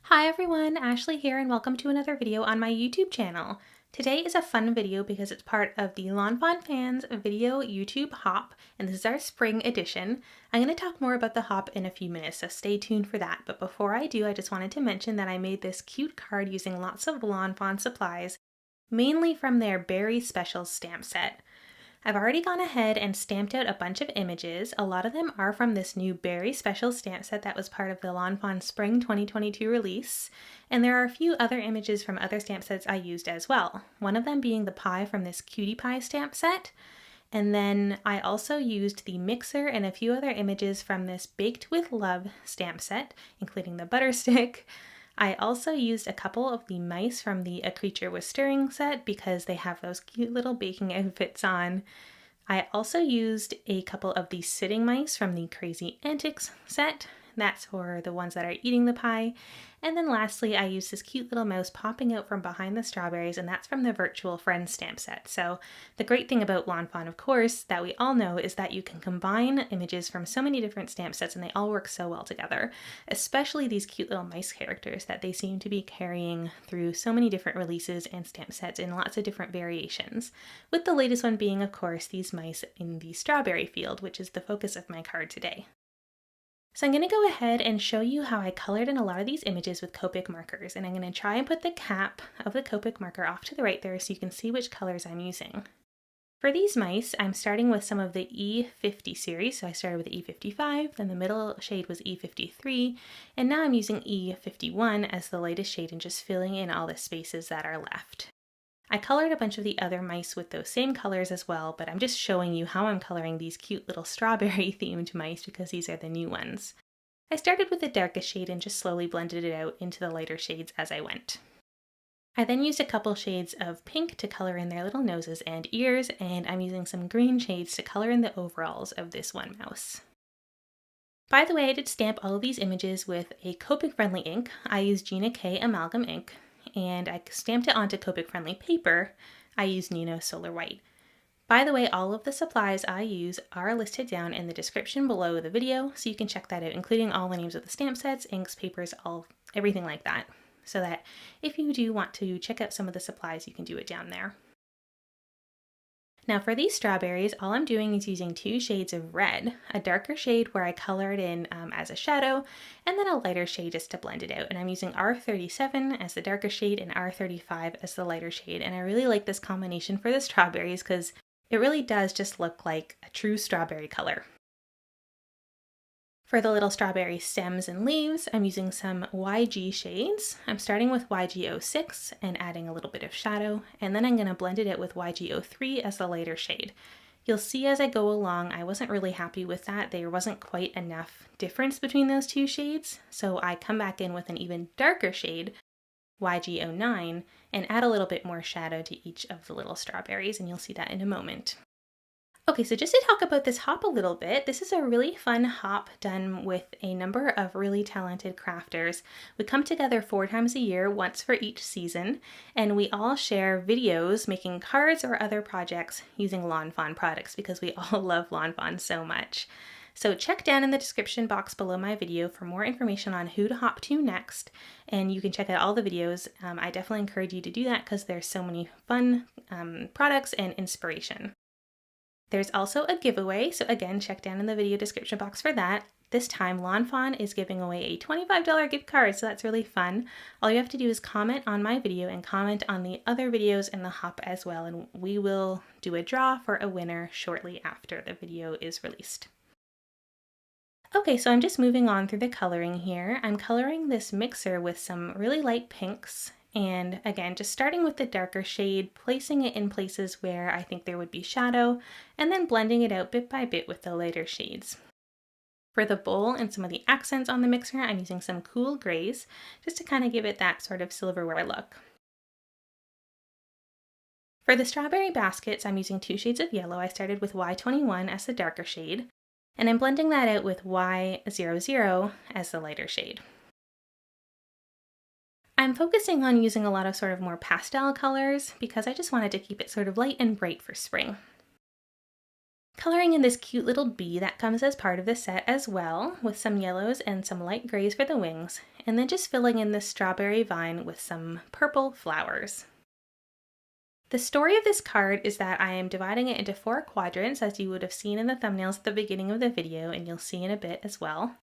Hi everyone, Ashley here and welcome to another video on my YouTube channel. Today is a fun video because it's part of the Lawn Fawn Fans video YouTube hop, and this is our spring edition. I'm going to talk more about the hop in a few minutes, so stay tuned for that. But before I do, I just wanted to mention that I made this cute card using lots of Lawn Fawn supplies, mainly from their Berry Specials stamp set. I've already gone ahead and stamped out a bunch of images. A lot of them are from this new Berry Special stamp set that was part of the Lawn Fawn Spring 2022 release. And there are a few other images from other stamp sets I used as well. One of them being the pie from this Cutie Pie stamp set. And then I also used the mixer and a few other images from this Baked with Love stamp set, including the butter stick. I also used a couple of the mice from the A Creature Was Stirring set because they have those cute little baking outfits on. I also used a couple of the sitting mice from the Crazy Antics set. That's for the ones that are eating the pie. And then lastly, I used this cute little mouse popping out from behind the strawberries, and that's from the Virtual Friends stamp set. So the great thing about Lawn Fawn, of course, that we all know is that you can combine images from so many different stamp sets and they all work so well together, especially these cute little mice characters that they seem to be carrying through so many different releases and stamp sets in lots of different variations. With the latest one being, of course, these mice in the strawberry field, which is the focus of my card today. So I'm going to go ahead and show you how I colored in a lot of these images with Copic markers, and I'm going to try and put the cap of the Copic marker off to the right there so you can see which colors I'm using. For these mice, I'm starting with some of the E50 series, so I started with E55, then the middle shade was E53, and now I'm using E51 as the lightest shade and just filling in all the spaces that are left. I colored a bunch of the other mice with those same colors as well, but I'm just showing you how I'm coloring these cute little strawberry themed mice because these are the new ones. I started with the darkest shade and just slowly blended it out into the lighter shades as I went. I then used a couple shades of pink to color in their little noses and ears, and I'm using some green shades to color in the overalls of this one mouse. By the way, I did stamp all of these images with a Copic friendly ink. I used Gina K Amalgam ink, and I stamped it onto Copic friendly paper. I used Nino Solar White. By the way, all of the supplies I use are listed down in the description below the video, so you can check that out, including all the names of the stamp sets, inks, papers, everything like that, so that if you do want to check out some of the supplies, you can do it down there. Now for these strawberries, all I'm doing is using two shades of red, a darker shade where I colored in as a shadow, and then a lighter shade just to blend it out. And I'm using R37 as the darker shade and R35 as the lighter shade. And I really like this combination for the strawberries because it really does just look like a true strawberry color. For the little strawberry stems and leaves, I'm using some YG shades. I'm starting with YG06 and adding a little bit of shadow, and then I'm going to blend it out with YG03 as the lighter shade. You'll see as I go along, I wasn't really happy with that. There wasn't quite enough difference between those two shades, so I come back in with an even darker shade, YG09, and add a little bit more shadow to each of the little strawberries, and you'll see that in a moment. Okay, so just to talk about this hop a little bit, this is a really fun hop done with a number of really talented crafters. We come together 4 times a year, once for each season, and we all share videos making cards or other projects using Lawn Fawn products because we all love Lawn Fawn so much. So check down in the description box below my video for more information on who to hop to next, and you can check out all the videos. I definitely encourage you to do that because there's so many fun products and inspiration. There's also a giveaway, so again, check down in the video description box for that. This time, Lawn Fawn is giving away a $25 gift card, so that's really fun. All you have to do is comment on my video and comment on the other videos in the hop as well, and we will do a draw for a winner shortly after the video is released. Okay, so I'm just moving on through the coloring here. I'm coloring this mixer with some really light pinks. And again, just starting with the darker shade, placing it in places where I think there would be shadow, and then blending it out bit by bit with the lighter shades. For the bowl and some of the accents on the mixer, I'm using some cool grays, just to kind of give it that sort of silverware look. For the strawberry baskets, I'm using 2 shades of yellow. I started with Y21 as the darker shade, and I'm blending that out with Y00 as the lighter shade. I'm focusing on using a lot of sort of more pastel colors because I just wanted to keep it sort of light and bright for spring. Coloring in this cute little bee that comes as part of the set as well, with some yellows and some light grays for the wings, and then just filling in this strawberry vine with some purple flowers. The story of this card is that I am dividing it into 4 quadrants, as you would have seen in the thumbnails at the beginning of the video, and you'll see in a bit as well.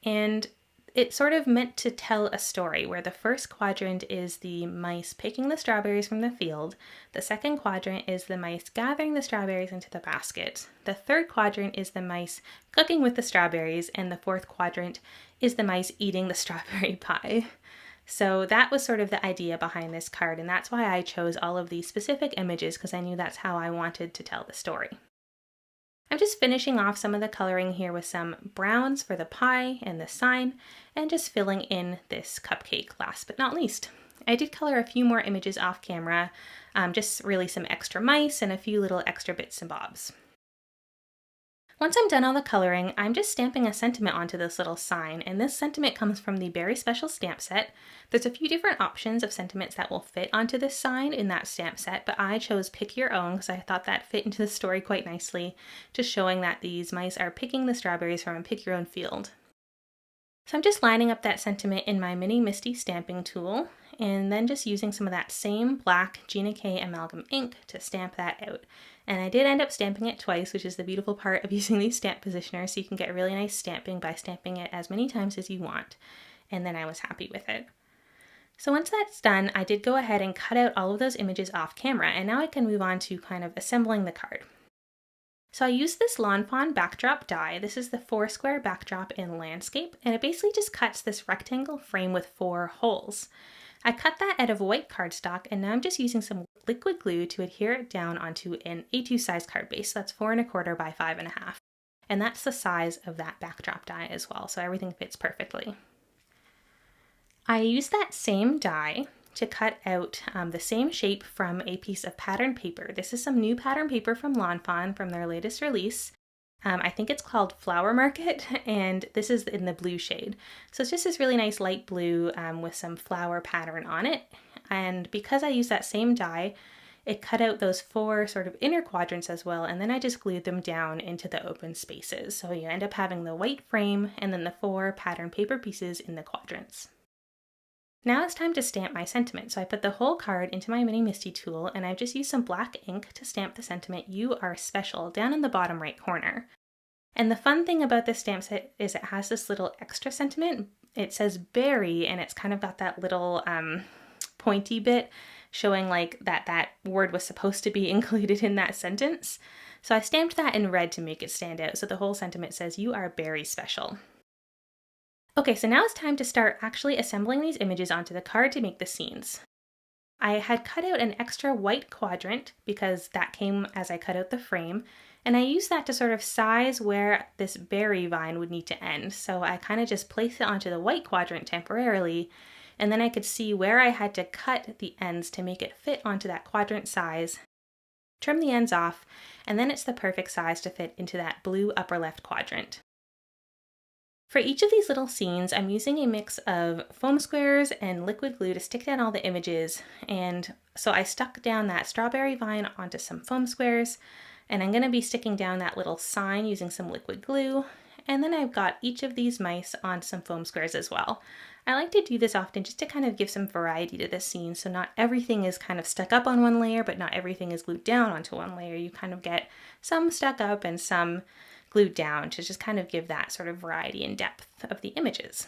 And it's sort of meant to tell a story where the first quadrant is the mice picking the strawberries from the field, the second quadrant is the mice gathering the strawberries into the basket, the third quadrant is the mice cooking with the strawberries, and the fourth quadrant is the mice eating the strawberry pie. So that was sort of the idea behind this card, and that's why I chose all of these specific images, because I knew that's how I wanted to tell the story. I'm just finishing off some of the coloring here with some browns for the pie and the sign, and just filling in this cupcake last but not least. I did color a few more images off camera, just really some extra mice and a few little extra bits and bobs. Once I'm done all the coloring, I'm just stamping a sentiment onto this little sign, and this sentiment comes from the Berry Special stamp set. There's a few different options of sentiments that will fit onto this sign in that stamp set, but I chose Pick Your Own because I thought that fit into the story quite nicely, just showing that these mice are picking the strawberries from a pick your own field. So I'm just lining up that sentiment in my Mini Misty stamping tool, and then just using some of that same black Gina K amalgam ink to stamp that out. And I did end up stamping it twice, which is the beautiful part of using these stamp positioners, so you can get really nice stamping by stamping it as many times as you want. And then I was happy with it. So once that's done, I did go ahead and cut out all of those images off camera, and now I can move on to kind of assembling the card. So I used this Lawn Fawn backdrop die. This is the 4-square backdrop in landscape, and it basically just cuts this rectangle frame with 4 holes. I cut that out of white cardstock, and now I'm just using some liquid glue to adhere it down onto an A2 size card base. So that's 4 1/4 by 5 1/2. And that's the size of that backdrop die as well, so everything fits perfectly. I used that same die to cut out the same shape from a piece of pattern paper. This is some new pattern paper from Lawn Fawn from their latest release. I think it's called Flower Market, and this is in the blue shade. So it's just this really nice light blue with some flower pattern on it. And because I used that same die, it cut out those 4 sort of inner quadrants as well, and then I just glued them down into the open spaces. So you end up having the white frame and then the 4 pattern paper pieces in the quadrants. Now it's time to stamp my sentiment. So I put the whole card into my Mini Misty tool, and I've just used some black ink to stamp the sentiment "You Are Special" down in the bottom right corner. And the fun thing about this stamp set is it has this little extra sentiment. It says berry, and it's kind of got that little pointy bit showing like that word was supposed to be included in that sentence. So I stamped that in red to make it stand out. So the whole sentiment says "You are berry special." Okay, so now it's time to start actually assembling these images onto the card to make the scenes. I had cut out an extra white quadrant because that came as I cut out the frame, and I used that to sort of size where this berry vine would need to end. So I kind of just placed it onto the white quadrant temporarily, and then I could see where I had to cut the ends to make it fit onto that quadrant size, trim the ends off, and then it's the perfect size to fit into that blue upper left quadrant. For each of these little scenes, I'm using a mix of foam squares and liquid glue to stick down all the images. And so I stuck down that strawberry vine onto some foam squares, and I'm going to be sticking down that little sign using some liquid glue. And then I've got each of these mice on some foam squares as well. I like to do this often just to kind of give some variety to the scene, so not everything is kind of stuck up on one layer, but not everything is glued down onto one layer. You kind of get some stuck up and some glued down to just kind of give that sort of variety and depth of the images.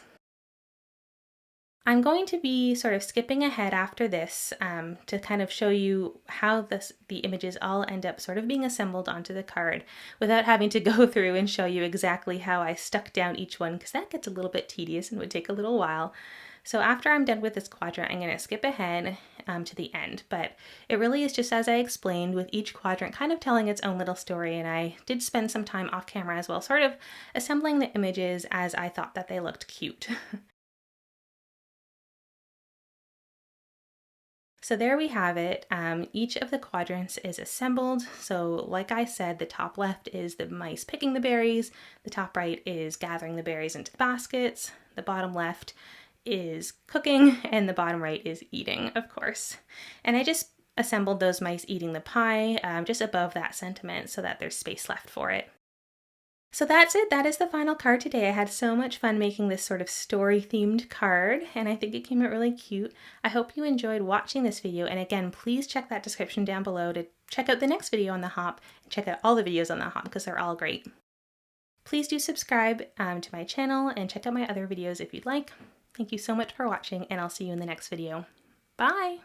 I'm going to be sort of skipping ahead after this to kind of show you how the images all end up sort of being assembled onto the card without having to go through and show you exactly how I stuck down each one, because that gets a little bit tedious and would take a little while. So after I'm done with this quadrant, I'm going to skip ahead to the end, but it really is just as I explained, with each quadrant kind of telling its own little story, and I did spend some time off camera as well, sort of assembling the images as I thought that they looked cute. So there we have it. Each of the quadrants is assembled. So like I said, the top left is the mice picking the berries, the top right is gathering the berries into the baskets, the bottom left is cooking, and the bottom right is eating, of course. And I just assembled those mice eating the pie just above that sentiment so that there's space left for it. So that's it. That is the final card today. I had so much fun making this sort of story-themed card, and I think it came out really cute. I hope you enjoyed watching this video, and again, please check that description down below to check out the next video on the hop, and check out all the videos on the hop because they're all great. Please do subscribe to my channel and check out my other videos if you'd like. Thank you so much for watching, and I'll see you in the next video. Bye!